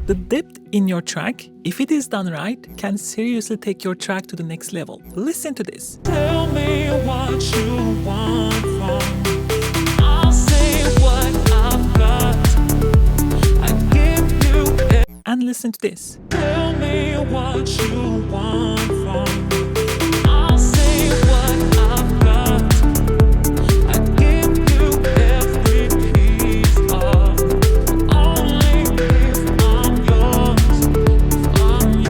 The depth in your track, if it is done right, can seriously take your track to the next level. Listen to this. Tell me what you want from me. I'll say what I've got. I give you. And listen to this. Tell me what you want from me. I'll say what I've got. I give you every piece of me. Only if I'm yours.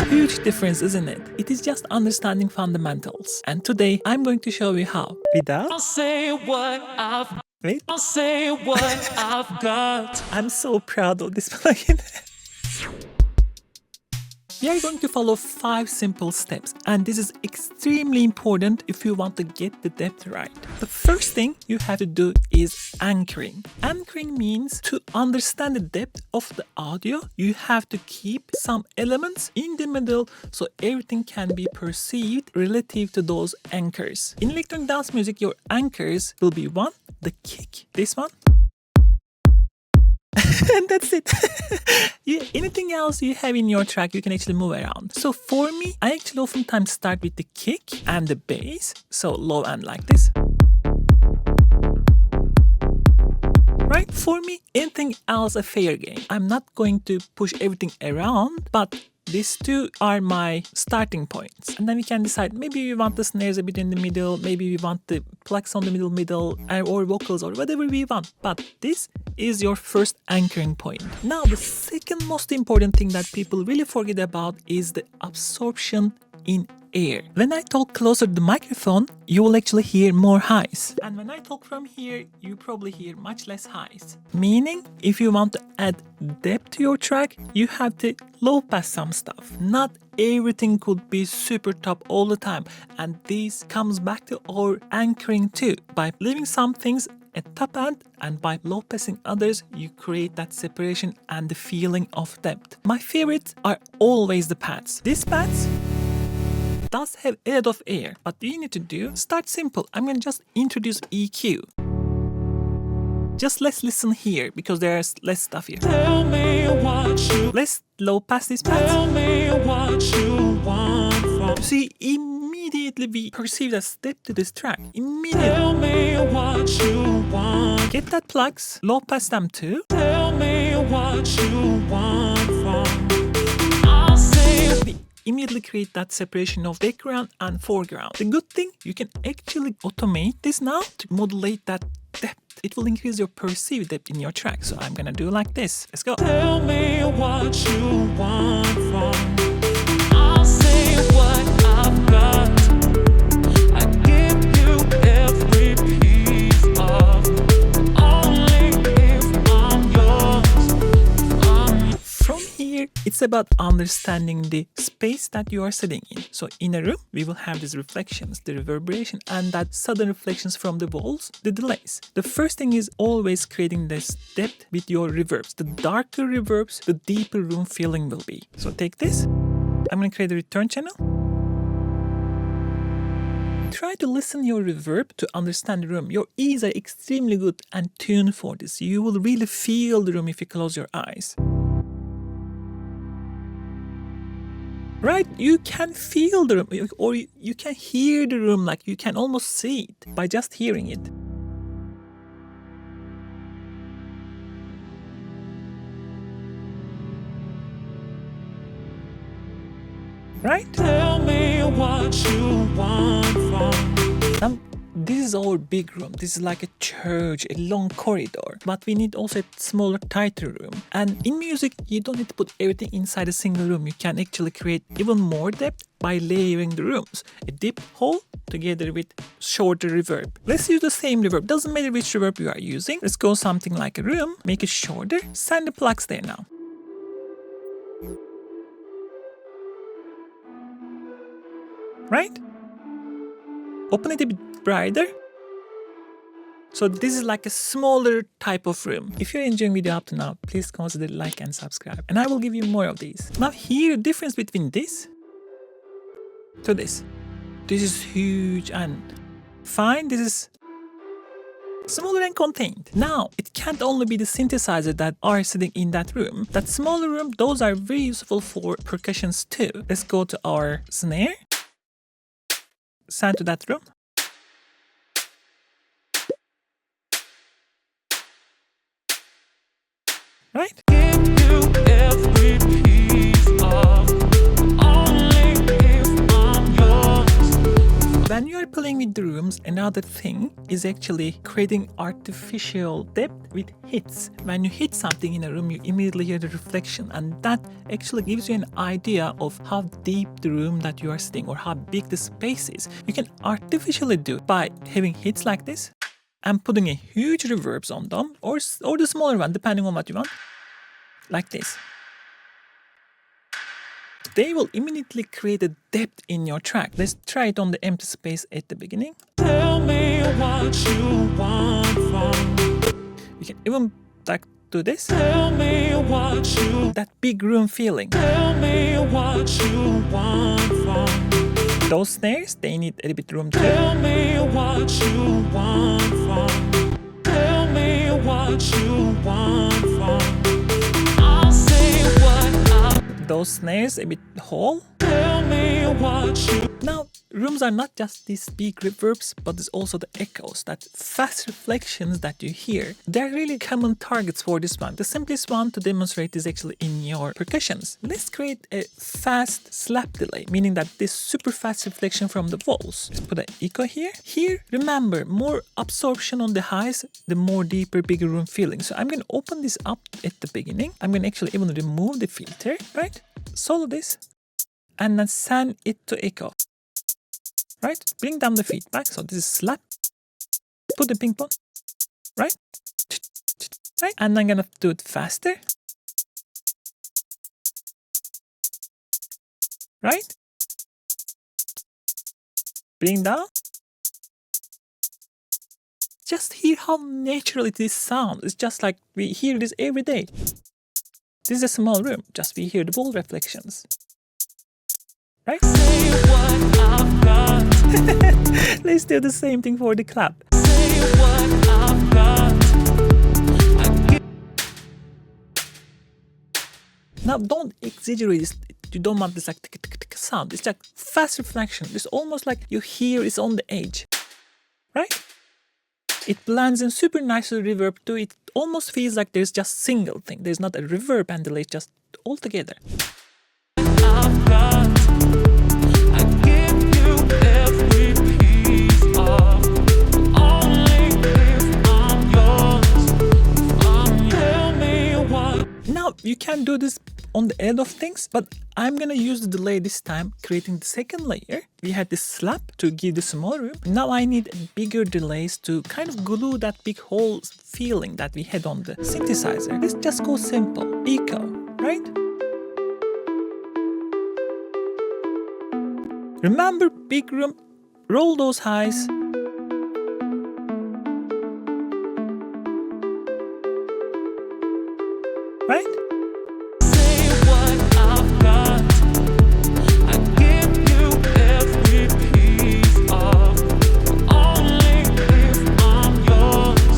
Huge difference, isn't it? It is just understanding fundamentals. And today I'm going to show you how. Without. I'll say what I've. Wait. I'll say what I've got. I'm so proud of this plugin. We are going to follow 5 simple steps, and this is extremely important if you want to get the depth right. The first thing you have to do is anchoring. Anchoring means to understand the depth of the audio, you have to keep some elements in the middle so everything can be perceived relative to those anchors. In electronic dance music, your anchors will be one, the kick, this one, and that's it. Anything else you have in your track, you can actually move around. So for me, I actually oftentimes start with the kick and the bass. So low end like this. Right? For me, anything else a fair game. I'm not going to push everything around, but these two are my starting points. And then we can decide, maybe we want the snares a bit in the middle, maybe we want the plucks on the middle, or vocals, or whatever we want. But this is your first anchoring point. Now, the second most important thing that people really forget about is the absorption in air. When I talk closer to the microphone, you will actually hear more highs. And when I talk from here, you probably hear much less highs. Meaning, if you want to add depth to your track, you have to low pass some stuff. Not everything could be super top all the time. And this comes back to our anchoring too. By leaving some things at top end and by low passing others, you create that separation and the feeling of depth. My favorites are always the pads. These pads does have a lot of air, but you need to do, start simple. I'm going to just introduce EQ. Just let's listen here because there's less stuff here. Tell me what you. Let's low pass these pads. Tell me what you want from. See, immediately we perceive a step to this track. Immediately. Tell me what you want. Get that plugs, low pass them too. Tell me what you want from. I'll say. We immediately create that separation of background and foreground. The good thing, you can actually automate this now to modulate that depth. It will increase your perceived depth in your track. So I'm gonna do like this. Let's go. Tell me what you want from me. I'll say what I've got. I give you every piece of me. Only if I'm yours. From here, it's about understanding the space that you are sitting in. So in a room, we will have these reflections, the reverberation, and that sudden reflections from the walls, the delays. The first thing is always creating this depth with your reverbs. The darker reverbs, the deeper room feeling will be. So take this. I'm going to create a return channel. Try to listen your reverb to understand the room. Your ears are extremely good and tuned for this. You will really feel the room if you close your eyes. Right? You can feel the room, or you can hear the room, like you can almost see it by just hearing it. Right? Tell me what you want from me. Now, this is our big room. This is like a church, a long corridor. But we need also a smaller, tighter room. And in music, you don't need to put everything inside a single room. You can actually create even more depth by layering the rooms. A deep hole together with shorter reverb. Let's use the same reverb. Doesn't matter which reverb you are using. Let's go something like a room. Make it shorter. Send the plugs there now. Right? Open it a bit brighter. So this is like a smaller type of room. If you're enjoying video up to now, please consider like and subscribe. And I will give you more of these. Now here, the difference between this to this. This is huge and fine. This is Smaller and contained. Now, it can't only be the synthesizer that are sitting in that room. That smaller room, those are very useful for percussions too. Let's go to our snare. Send to that room. Right? Give you every piece of only if I'm yours. When you are playing with the rooms, another thing is actually creating artificial depth with hits. When you hit something in a room, you immediately hear the reflection, and that actually gives you an idea of how deep the room that you are sitting or how big the space is. You can artificially do it by having hits like this and putting a huge reverbs on them, or the smaller one, depending on what you want, like this. They will immediately create a depth in your track. Let's try it on the empty space at the beginning. Tell me what you want from me. You can even like do this. Tell me what you. That big room feeling. Tell me what you want from me. Those snares, they need a little bit room too. Tell me what you want from me. Tell me what you want from me. I'll say what I. Those snares a bit whole. Tell me what you. Now, rooms are not just these big reverbs, but there's also the echoes, that fast reflections that you hear. They're really common targets for this one. The simplest one to demonstrate is actually in your percussions. Let's create a fast slap delay, meaning that this super fast reflection from the walls. Let's put an echo here. Here, remember, more absorption on the highs, the more deeper, bigger room feeling. So I'm going to open this up at the beginning. I'm going to actually even remove the filter, right? Solo this, and then send it to echo. Right? Bring down the feedback. So this is slap. Put the ping pong. Right? Right? And I'm gonna do it faster. Right? Bring down. Just hear how natural this sounds. It's just like we hear this every day. This is a small room. Just we hear the ball reflections. Right? Say what I've got. Let's do the same thing for the clap. Say what I've got. Now don't exaggerate this. You don't want this like tick, tick, tick sound. It's like fast reflection. It's almost like you hear it's on the edge. Right? It blends in super nice with reverb too. It almost feels like there's just single thing. There's not a reverb and delay, just all together. I've got. I give you every piece of only if I'm yours. Tell me what. Now you can do this on the end of things, but I'm gonna use the delay this time, creating the second layer. We had this slap to give the small room. Now I need bigger delays to kind of glue that big whole feeling that we had on the synthesizer. Let's just go simple. Echo, right? Remember, big room, roll those highs. Right? Say what I've got. I give you every piece of only if I'm yours.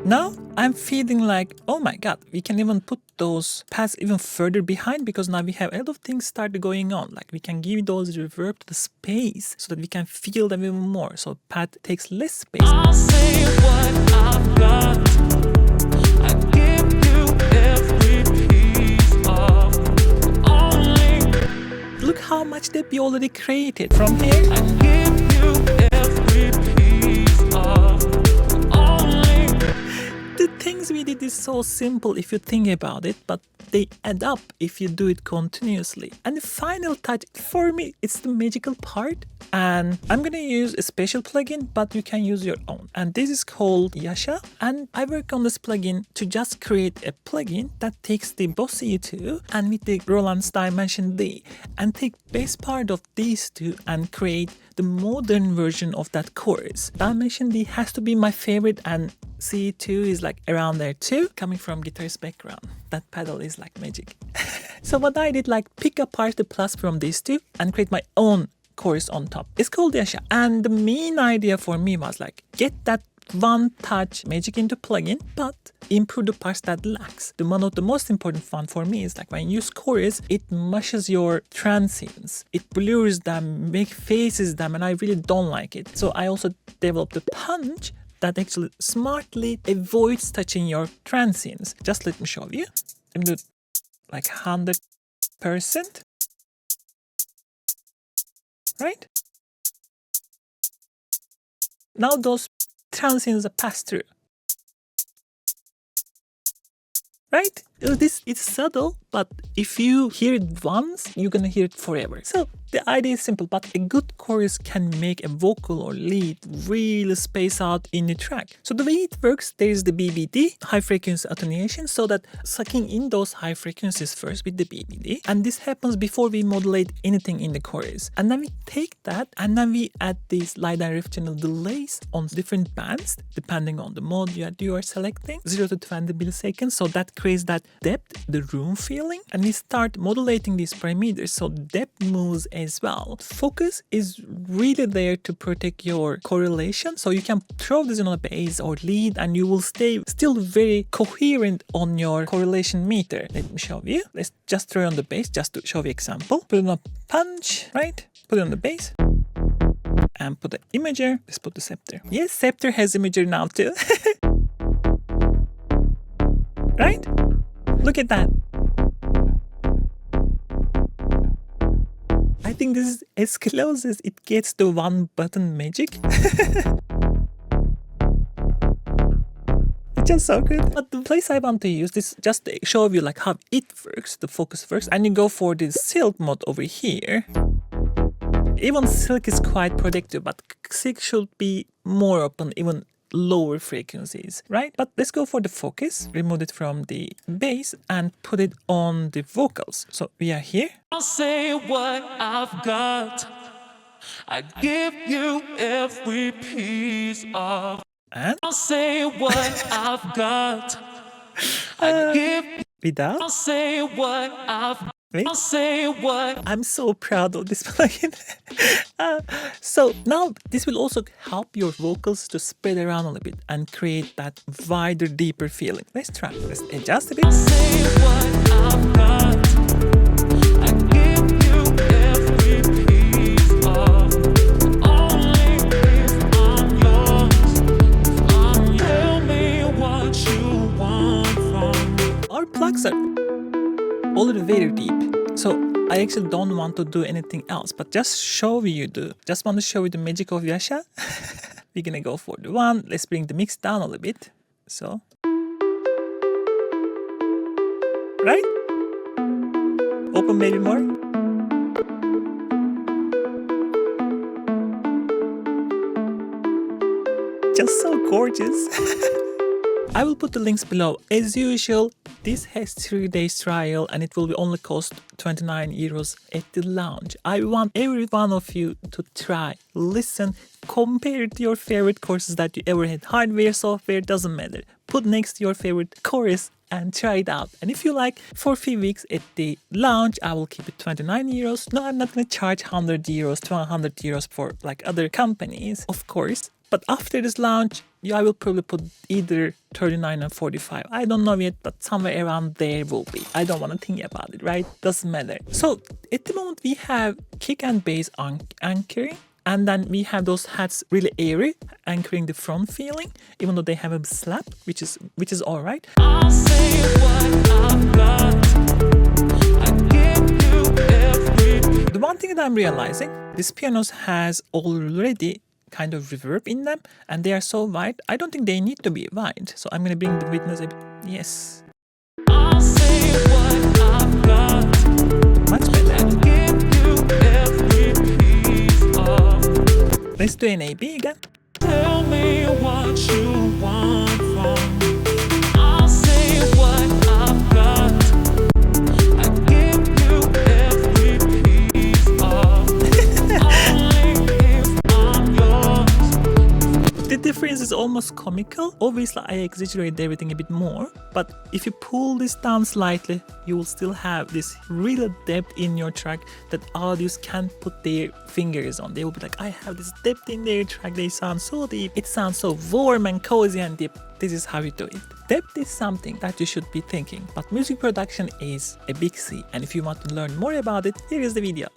Now I'm feeling like, oh my god, we can even put those pads even further behind, because now we have a lot of things started going on. Like we can give those reverb to the space so that we can feel them even more. So pad takes less space. I'll say what I've got. I give you every piece of only. Look how much that we already created from here. I give you every piece of only. The things we did is so simple if you think about it, but they add up if you do it continuously. And the final touch, for me, it's the magical part. And I'm gonna use a special plugin, but you can use your own. And this is called Yasha. And I work on this plugin to just create a plugin that takes the Boss E2 and with the Roland's Dimension D and take best part of these two and create the modern version of that chorus. Dimension D has to be my favorite, and C2 is like around there too. Coming from guitarist background, that pedal is like magic. So what I did, like pick apart the plus from these two and create my own chorus on top. It's called Yasha. And the main idea for me was like, get that one touch magic into plugin, but improve the parts that lacks. One of the most important one for me is like when you use chorus, it mushes your transients. It blurs them, make faces them, and I really don't like it. So I also developed a punch that actually smartly avoids touching your transients. Just let me show you. Let me do it like 100%. Right? Now those transients are passed through. Right? This it's subtle, but if you hear it once, you're gonna hear it forever. So the idea is simple, but a good chorus can make a vocal or lead really space out in the track. So the way it works, there is the BBD, high frequency attenuation, so that sucking in those high frequencies first with the BBD, and this happens before we modulate anything in the chorus. And then we take that and then we add these light and ref channel delays on different bands, depending on the mode you are selecting, 0 to 20 milliseconds, so that creates that depth, the room feeling, and we start modulating these parameters so depth moves as well. Focus is really there to protect your correlation, so you can throw this on a bass or lead and you will stay still very coherent on your correlation meter. Let me show you. Let's just throw it on the bass just to show you example. Put it on a punch, right? Put it on the bass. And put the imager. Let's put the scepter. Yes, scepter has imager now too. Right? Look at that. I think this is as close as it gets to one button magic. It's just so good. But the place I want to use this just to show you like how it works, the focus works, and you go for the silk mode over here. Even silk is quite protective, but silk should be more open, even lower frequencies, right? But let's go for the focus, remove it from the bass and put it on the vocals. So we are here. I'll say what I've got. I give you every piece of. And I'll say what I've got. I give. without. I'll say what I've. Wait. I'll say what. I'm so proud of this plugin. So now this will also help your vocals to spread around a little bit and create that wider, deeper feeling. Let's try. Let's adjust a bit. I'll say what I've got. I give you every piece of. Only if I'm yours. Tell me what you want from me. Our plugs are already very deep. So I actually don't want to do anything else, but just want to show you the magic of Yasha. We're gonna go for the one. Let's bring the mix down a little bit. So, right? Open maybe more. Just so gorgeous. I will put the links below. As usual, this has 3 days trial and it will be only cost 29 euros at the launch. I want every one of you to try, listen, compare it to your favorite courses that you ever had. Hardware, software, doesn't matter. Put next to your favorite chorus and try it out. And if you like, for a few weeks at the launch, I will keep it 29 euros. No, I'm not going to charge 100 euros, 200 euros for like other companies, of course. But after this launch, I will probably put either 39 or 45. I don't know yet, but somewhere around there will be. I don't want to think about it, right? Doesn't matter. So at the moment, we have kick and bass anchoring. And then we have those hats really airy, anchoring the front feeling, even though they have a slap, which is all right. I'll say what I've got. I give you every. The one thing that I'm realizing, this pianos has already kind of reverb in them, and they are so wide. I don't think they need to be wide. So I'm gonna bring the witness a bit. Yes. I'll say what I've got. Much better. I give you every piece of. Let's do an A-B again. Tell me what you want from me. I'll say what I've got. I give you every piece of. Only if I'm yours. The difference is almost almost comical. Obviously, I exaggerated everything a bit more, but if you pull this down slightly, you will still have this real depth in your track that audios can't put their fingers on. They will be like, I have this depth in their track, they sound so deep, it sounds so warm and cozy and deep. This is how you do it. Depth is something that you should be thinking, but music production is a big C, and if you want to learn more about it, here is the video.